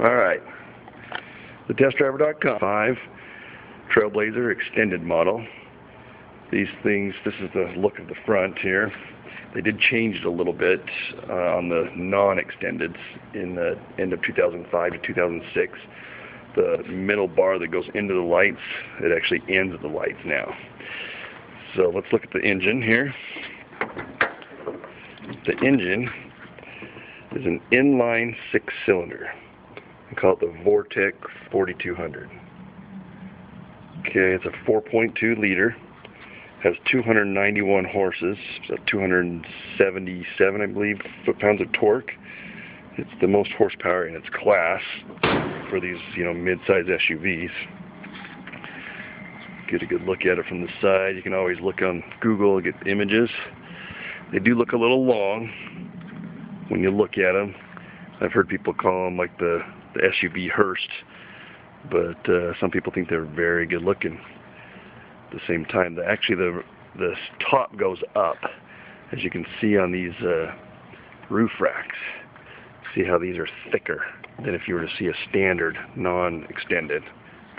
Alright, thetestdriver.com 5 Trailblazer extended model. These things, this is the look of the front here. They did change it a little bit on the non-extendeds in the end of 2005 to 2006. The middle bar that goes into the lights, it actually ends at the lights now. So let's look at the engine here. The engine is an inline 6-cylinder. We call it the Vortec 4200. Okay, it's a 4.2 liter. Has 291 horses, so 277, I believe, foot-pounds of torque. It's the most horsepower in its class for these, mid-size SUVs. Get a good look at it from the side. You can always look on Google and get images. They do look a little long when you look at them. I've heard people call them like the SUV hearse, but some people think they're very good looking. At the same time, the top goes up, as you can see on these roof racks. See how these are thicker than if you were to see a standard non-extended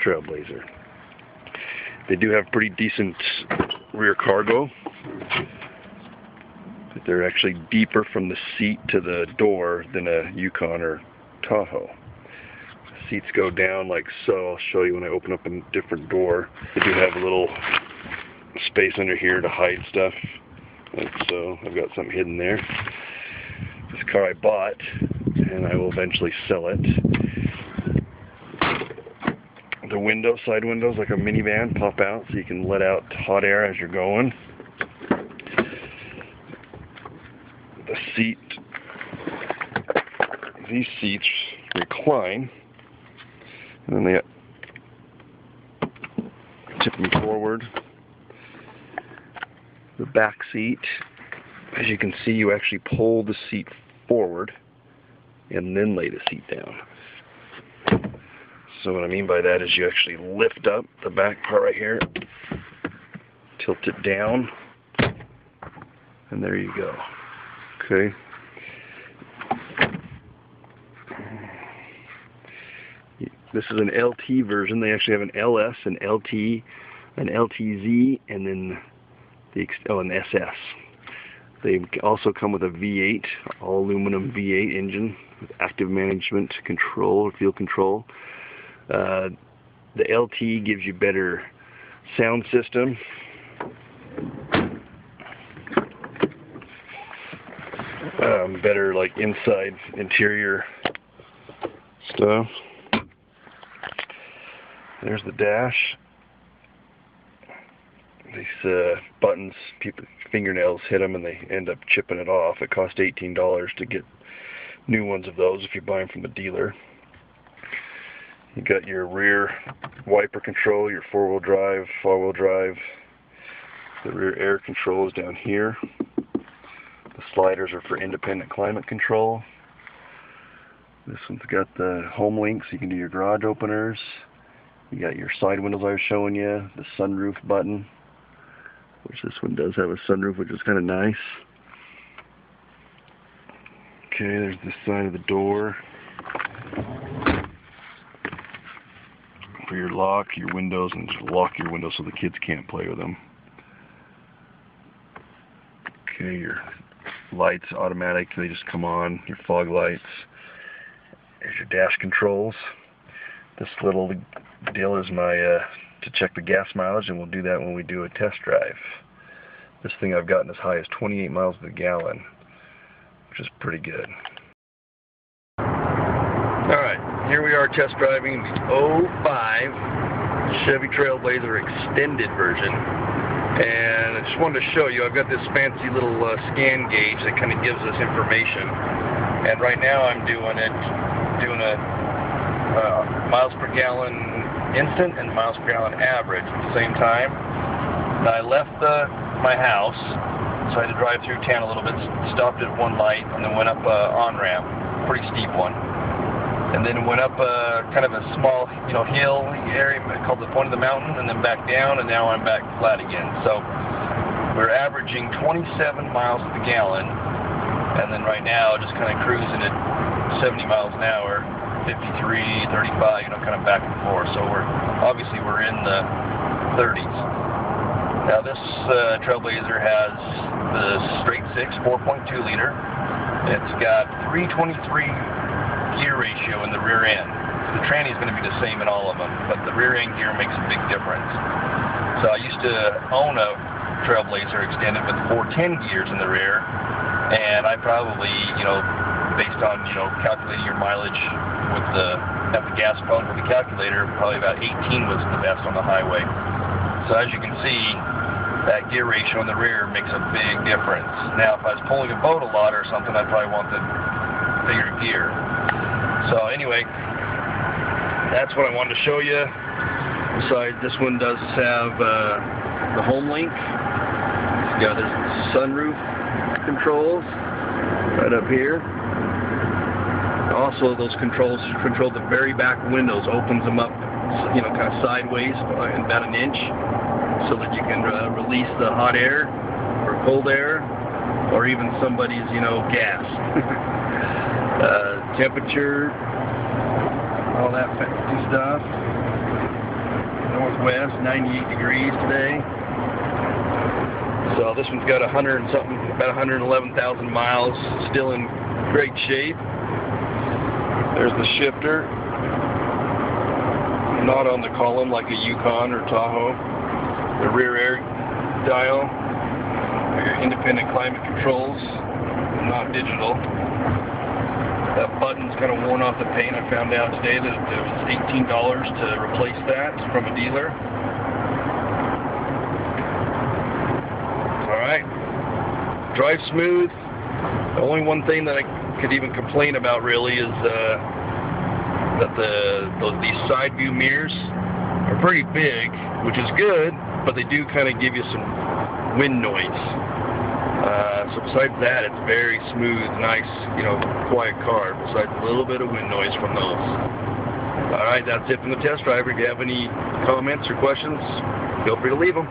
Trailblazer. They do have pretty decent rear cargo, but they're actually deeper from the seat to the door than a Yukon or Tahoe. Seats go down like so. I'll show you when I open up a different door. They do have a little space under here to hide stuff, like so. I've got something hidden there. This car I bought, and I will eventually sell it. The windows, side windows, like a minivan, pop out so you can let out hot air as you're going. The seat, these seats recline. And then they tip them forward. The back seat, as you can see, you actually pull the seat forward and then lay the seat down. So what I mean by that is you actually lift up the back part right here, tilt it down, and there you go. Okay. This is an LT version. They actually have an LS, an LT, an LTZ, and then an SS. They also come with a V8, all aluminum V8 engine with active management control or field control. The LT gives you better sound system. Better like inside interior stuff. There's the dash. These buttons, fingernails hit them and they end up chipping it off. It costs $18 to get new ones of those if you buy them from the dealer. You got your rear wiper control, your four-wheel drive, four-wheel drive. The rear air control is down here. The sliders are for independent climate control. This one's got the home link so you can do your garage openers. You got your side windows I was showing you, the sunroof button, which this one does have a sunroof, which is kind of nice. Okay, there's the side of the door for your lock, your windows, and just lock your windows so the kids can't play with them. Okay, your lights automatic, they just come on, your fog lights. There's your dash controls. This little deal is my to check the gas mileage, and we'll do that when we do a test drive. This thing I've gotten as high as 28 miles per gallon, which is pretty good. Alright, here we are test driving the 05 Chevy Trailblazer extended version. And I just wanted to show you, I've got this fancy little scan gauge that kind of gives us information. And right now I'm doing a miles per gallon instant and miles per gallon average at the same time. Now I left my house, so I had to drive through town a little bit, stopped at one light, and then went up on-ramp, pretty steep one. And then went up kind of a small, hill area called the point of the mountain, and then back down, and now I'm back flat again. So we're averaging 27 miles to the gallon, and then right now just kind of cruising at 70 miles an hour. 53, 35, kind of back and forth. So we're in the 30s. Now this Trailblazer has the straight 6 4.2 liter. It's got 323 gear ratio in the rear end. The tranny is going to be the same in all of them, but the rear end gear makes a big difference. So I used to own a Trailblazer extended with 410 gears in the rear, and I probably, based on, calculating your mileage with at the gas pump with the calculator, probably about 18 was the best on the highway. So as you can see, that gear ratio in the rear makes a big difference. Now, if I was pulling a boat a lot or something, I'd probably want the bigger gear. So anyway, that's what I wanted to show you. Besides, this one does have the home link. It's got its sunroof controls right up here. Also, those controls control the very back windows, opens them up, kind of sideways, about an inch, so that you can release the hot air or cold air, or even somebody's, gas. Temperature, all that fancy stuff. Northwest, 98 degrees today. So this one's got about 111,000 miles, still in great shape. There's the shifter, not on the column like a Yukon or Tahoe. The rear air dial, your independent climate controls, not digital. That button's kind of worn off the paint. I found out today that it was $18 to replace that from a dealer. Alright. Drive smooth. The only one thing that I could even complain about really is that these side view mirrors are pretty big, which is good, but they do kind of give you some wind noise. So besides that, it's very smooth, nice, quiet car, besides a little bit of wind noise from those. Alright, that's it from the test driver. If you have any comments or questions, feel free to leave them.